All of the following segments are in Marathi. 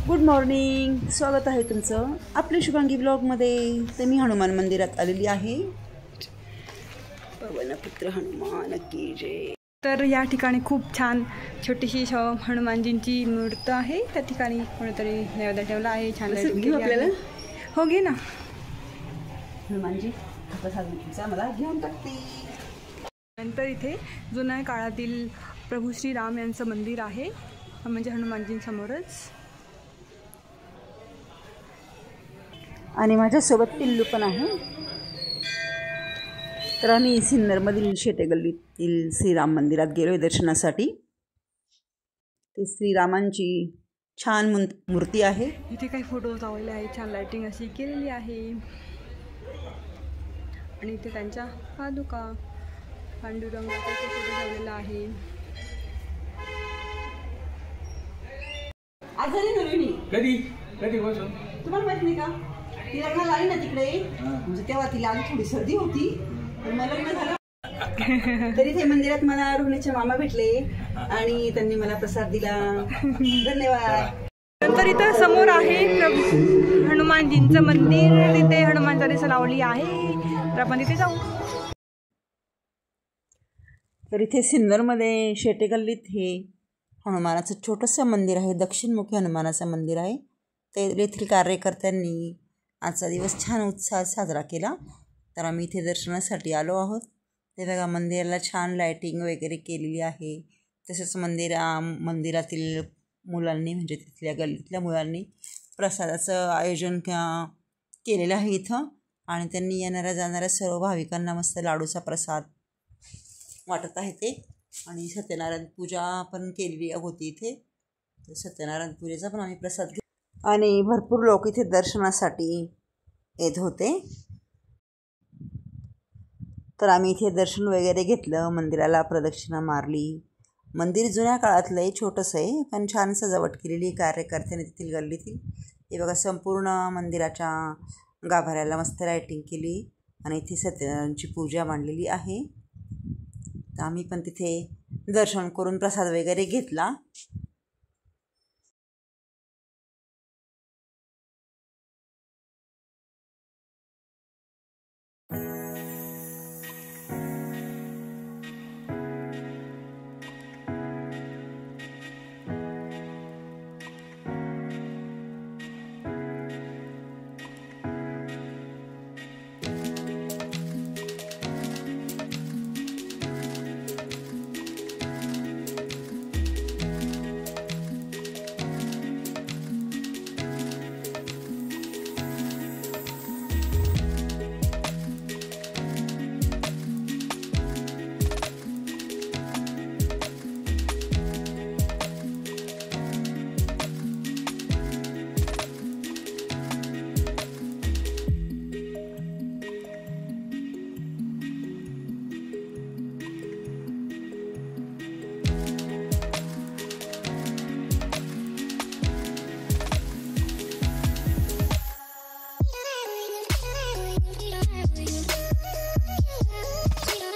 गुड मॉर्निंग, स्वागत आहे तुमचं आपल्या शुभांगी ब्लॉगमध्ये. तर मी हनुमान मंदिरात आलेली आहे. पवनपुत्र हनुमान की जय. तर या ठिकाणी खूप छान छोटीशी हनुमानजींची मूर्ती आहे. त्या ठिकाणी कोणीतरी नैवेद्य ठेवला आहे. छान आपल्याला हो घे ना हनुमानजी मला घेऊन टाकते. नंतर इथे जुन्या काळातील प्रभू श्रीराम यांचं मंदिर आहे, म्हणजे हनुमानजींसमोरच. आणि माझ्यासोबत पिल्लू पण आहे. तर आम्ही सिन्नरमधील शेटे गल्लीतील श्रीराम मंदिरात गेलो दर्शनासाठी. ते श्रीरामांची छान मूर्ती आहे. इथे काही फोटो लावलेले आहे, छान लाइटिंग अशी केलेली आहे. आणि इथे त्यांच्या पादुका पांडुरंगाचा फोटो ठेवलेला आहे. आजारी नव्हे कधी कधी बसून तुम्हाला माहित नाही का, ती लग्नाला आली ना तिकडे, म्हणजे तेव्हा तिला आधी थोडी सर्दी होती. मला लग्न झालं तरी ते मंदिरात मला रोहणीचे मामा भेटले आणि त्यांनी मला प्रसाद दिला. धन्यवाद. नंतर इथं समोर आहे प्रभू हनुमानजींचं मंदिर. तिथे हनुमान चालीसा लावली आहे, तर आपण तिथे जाऊ. तर इथे सिन्नरमध्ये शेटे गल्लीत हे हनुमानाचं छोटंसं मंदिर आहे. दक्षिणमुखी हनुमानाचं मंदिर आहे. ते येथील कार्यकर्त्यांनी आजचा दिवस छान उत्साहात साजरा केला. तर आम्ही इथे दर्शनासाठी आलो आहोत. ते बघा, मंदिराला छान लायटिंग वगैरे केलेली आहे. तसेच मंदिरातील मुलांनी, म्हणजे तिथल्या गल्लीतल्या मुलांनी प्रसादाचं आयोजन केलेलं आहे इथं. आणि त्यांनी येणाऱ्या जाणाऱ्या सर्व भाविकांना मस्त लाडूचा प्रसाद वाटत आहे ते. आणि सत्यनारायण पूजा पण केलेली होती इथे. तर सत्यनारायण पूजेचा पण आम्ही प्रसाद घेतला. आणि भरपूर लोक इथे दर्शनासाठी येत होते. तर आम्ही इथे दर्शन वगैरे घेतलं, मंदिराला प्रदक्षिणा मारली. मंदिर जुन्या काळातलं आहे, छोटंसं आहे, पण छान सजावट केलेली कार्यकर्त्याने तिथील गल्लीतील. हे बघा, संपूर्ण मंदिराच्या गाभाऱ्याला मस्त लायटिंग केली आणि इथे सत्यनारायणची पूजा मांडलेली आहे. तर आम्ही पण तिथे दर्शन करून प्रसाद वगैरे घेतला.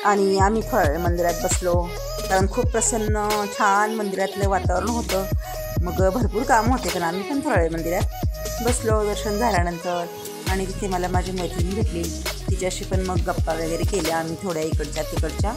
आणि आम्ही मंदिरात बसलो, कारण खूप प्रसन्न छान मंदिरातलं वातावरण होतं. मग भरपूर काम होते, पण आम्ही पण थोड्या वेळ मंदिरात बसलो दर्शन झाल्यानंतर. आणि तिथे मला माझी मैत्रीण भेटली, तिच्याशी पण मग गप्पा वगैरे केल्या आम्ही थोड्या इकडच्या तिकडच्या.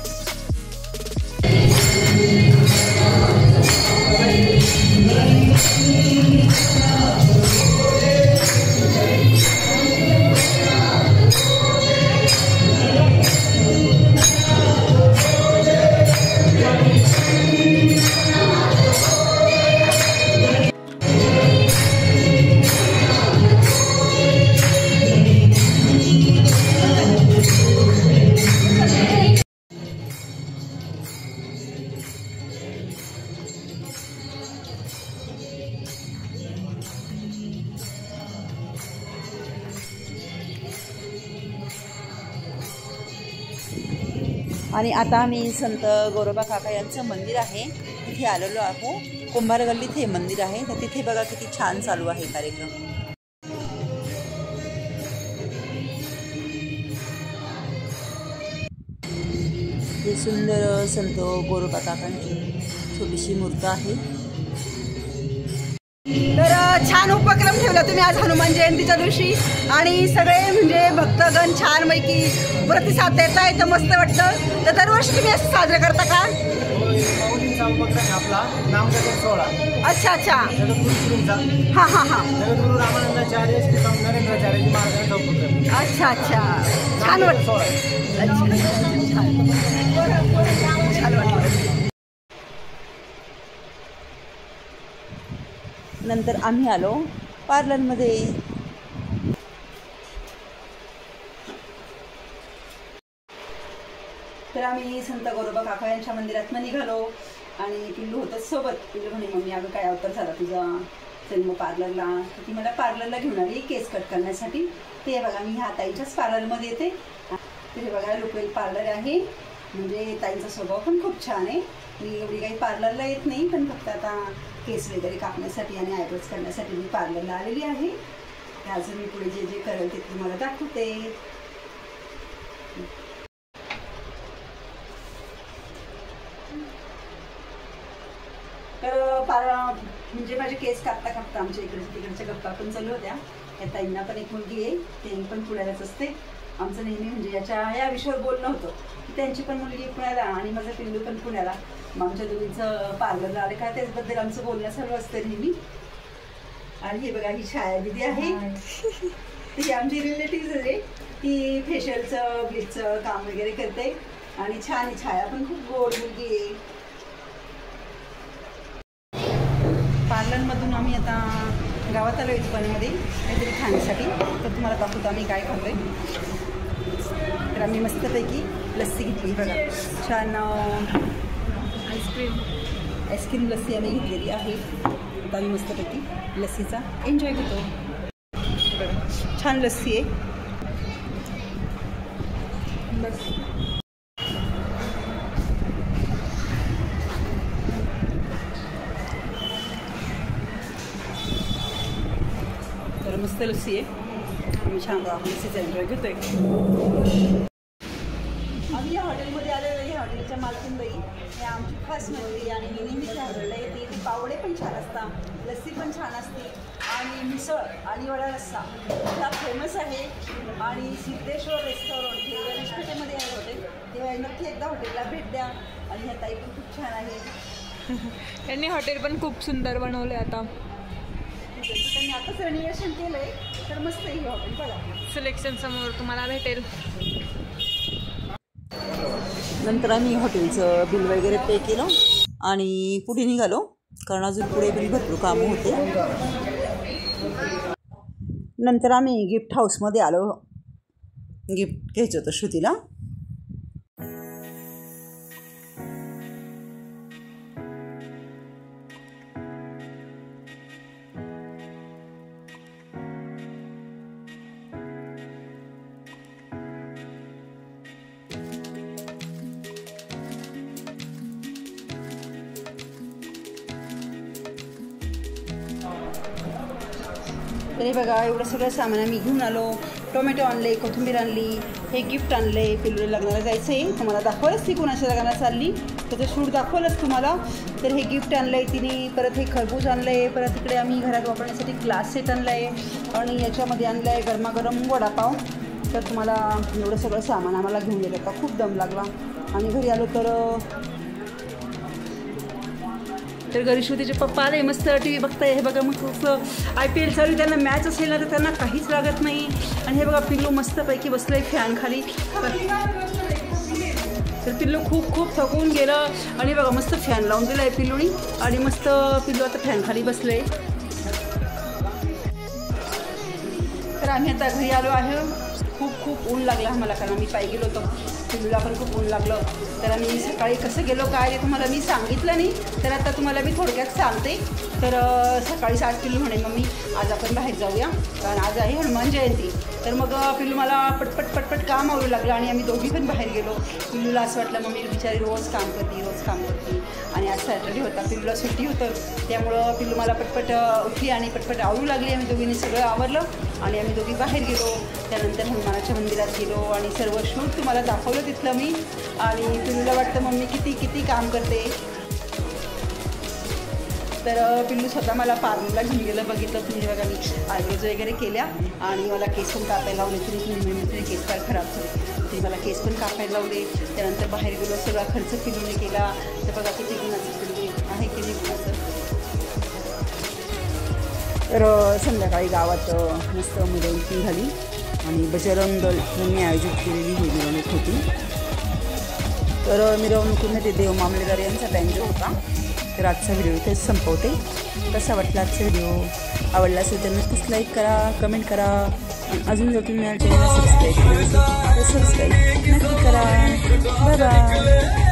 आणि आता आम्ही संत गोरोबा काका यांचं मंदिर आहे तिथे आलेलो आहो. कुंभार गल्लीत हे मंदिर आहे. तर तिथे बघा किती छान चालू आहे कार्यक्रम. ही सुंदर संत गोरोबा काकांची छोटीशी मूर्ती आहे. तर छान उपक्रम ठेवला तुम्ही आज हनुमान जयंतीच्या दिवशी आणि सगळे म्हणजे भक्तगण छानपैकी प्रतिसाद देताय तर मस्त वाटतं. तर दरवर्षी तुम्ही असं साजरं करता का? आपला नामजप सोहळा. अच्छा अच्छा. जगद्गुरू हां हां हां. जगद्गुरू रामानंदाचार्य श्री नरेंद्राचार्यजी महाराजांचा उपक्रम. अच्छा अच्छा. छान वाटतं. अच्छा छान वाटतं. नंतर आम्ही आलो पार्लरमध्ये. तर आम्ही संत गोरोबा काका यांच्या मंदिरातनं निघालो आणि पिल्लू होतं सोबत. पिल्लू म्हणे मम्मी अगं काय अवतार झाला तुझा, चल मग पार्लरला. तर ती मला पार्लरला घेऊन आली केस कट करण्यासाठी. ते बघा मी ह्या ताईच्याच पार्लरमध्ये येते. ते बघा लोकल पार्लर आहे, म्हणजे ताईंचा स्वभाव पण खूप छान आहे. मी एवढी काही पार्लरला येत नाही, पण फक्त आता केस वगैरे कापण्यासाठी आणि आयब्रोज करण्यासाठी मी पार्लरला आलेली आहे. अजून मी पुढे जे जे करेल ते तुम्हाला दाखवते. तर म्हणजे माझे केस कापता कापता आमच्या इकडच्या तिकडच्या गप्पा पण चालू होत्या. या ताईंना पण एक मुलगी आहे, ते पण पुण्यालाच असते. आमचं नेहमी म्हणजे या विषयावर बोलणं होतं की त्यांची पण मुलगी पुण्याला आणि माझं पिल्लू पण पुण्याला. मग आमच्या दोघींचं पार्लरला आलं का त्याचबद्दल आमचं बोलणं चालू असतं नेहमी. आणि हे बघा ही छाया दिदी आहे, ती आमची रिलेटिव्ह आहे. ती फेशियलचं ब्लीचचं काम वगैरे करते आणि छान छाया पण खूप गोड मुलगी आहे. पार्लरमधून आम्ही आता गावात आलो दुकानामध्ये काहीतरी खाण्यासाठी. तर तुम्हाला दाखवतो आम्ही काय खातोय. तर आम्ही मस्तपैकी लस्सी घेतली बघा, छान आईस्क्रीम लस्सी आम्ही घेतलेली आहे. आता आम्ही मस्तपैकी लस्सीचा एन्जॉय करतो. बघा छान लस्सी आहे. बस मस्त लस्सी आहे. आम्ही छान लस्सीचा एन्जॉय घेतोय. आम्ही या हॉटेलमध्ये आलेलो आहे. हॉटेलच्या मालकीनबाई हे आमची खास मैत्री आणि नेहमीच्या हॉटेलला येते. ती पावडे पण छान असतात, लस्सी पण छान असते आणि मिसळ आणि वडा रस्सा हा फेमस आहे. आणि सिद्धेश्वर रेस्टॉरंट हे गणेशपेठेमध्ये आहे हॉटेल. तेव्हा नक्की एकदा हॉटेलला भेट द्या. आणि ह्या ताई पण खूप छान आहे. त्यांनी हॉटेल पण खूप सुंदर बनवले. आता त्यांनी आताच रेनोव्हेशन केलंय, तर मस्त आहे हॉटेल बघा. सिलेक्शन समोर तुम्हाला भेटेल. नंतर आम्ही हॉटेलचं बिल वगैरे पे केलं आणि पुढे निघालो, कारण अजून पुढे पण भरपूर कामं होते. नंतर आम्ही गिफ्ट हाऊसमध्ये आलो. गिफ्ट घ्यायचं होतं श्रुतीला. तरी बघा एवढं सगळं सामान आम्ही घेऊन आलो. टोमॅटो आणले, कोथिंबीर आणली, हे गिफ्ट आणले. पिल्लूला लग्नाला जायचं आहे, तुम्हाला दाखवलंच ती कुणाच्या लग्नाला चालली त्याचं शूट दाखवलंच तुम्हाला. तर हे गिफ्ट आणलं आहे तिने. परत हे खरबूज आणलं आहे. परत इकडे आम्ही घरात वापरण्यासाठी ग्लास सेट आणलं आहे आणि याच्यामध्ये आणलं आहे गरमागरम वडापाव. तर तुम्हाला एवढं सगळं सामान आम्हाला घेऊन गेलं का खूप दम लागला. आणि घरी आलो तर घरी श्रुतीचे पप्पा आले, मस्त टी व्ही बघताय. हे बघा मग IPL चालू, त्यांना मॅच असेल ना तर त्यांना काहीच लागत नाही. आणि हे बघा पिल्लू मस्तपैकी बसलं आहे फॅन खाली. तर पिल्लू खूप थकून गेलं आणि बघा मस्त फॅन लावून दिला आहे पिल्लूनी आणि मस्त पिल्लू आता फॅन खाली बसलं आहे. तर आम्ही आता घरी आलो आहे. खूप ऊन लागलं आम्हाला, कारण आम्ही पायी गेलो होतो. पिल्लूला पण खूप ऊन लागलं. तर आम्ही सकाळी कसं गेलो काय ते तुम्हाला मी सांगितलं नाही, तर आता तुम्हाला मी थोडक्यात सांगते. तर सकाळीच आज पिल्लू म्हणे मम्मी आज आपण बाहेर जाऊया, कारण आज आहे हनुमान जयंती. तर मग पिल्लू मला पटपट काम आवडू लागलं आणि आम्ही दोघी पण बाहेर गेलो. पिल्लूला असं वाटलं मम्मी बिचारी रोज काम करते आणि आज सॅटर्डे होता, पिल्लूला सुट्टी होतं. त्यामुळं पिल्लू मला पटपट उठली आणि पटपट आवडू लागली. आम्ही दोघींनी सगळं आवरलं आणि आम्ही दोघी बाहेर गेलो. त्यानंतर हनुमानाच्या मंदिरात गेलो आणि सर्व शूट तुम्हाला दाखवलं तिथलं मी. आणि पिल्लूला वाटतं मम्मी किती काम करते. तर पिल्लू स्वतः मला पार्लरला घेऊन गेलं. बघितलं तुम्ही बघा, मी आयब्रोज वगैरे केल्या आणि मला केस पण कापायला लावले. तुम्ही केस फार खराब झाले, तुम्ही मला केस पण कापायला लावले. त्यानंतर बाहेर गेलो, सगळा खर्च पिल्लूने केला. तर बघा किती गुणाचं पिल्लू आहे, किती गुणाचं. तर संध्याकाळी गावात मस्त मिरवणूक झाली आणि बजरंग दल यांनी आयोजित केलेली ही मिरवणूक होती. तर मिरवणुकीमध्ये देव मामलेदार यांचा बँजो होता. तर आजचा व्हिडिओ इथेच संपवते. कसा वाटला आजचा व्हिडिओ? आवडला असेल तर नक्कीच लाईक करा, कमेंट करा. अजून जर तुम्ही चॅनलला सबस्क्राईब केलं असेल तर सबस्क्राईब नक्की करा. Bye bye.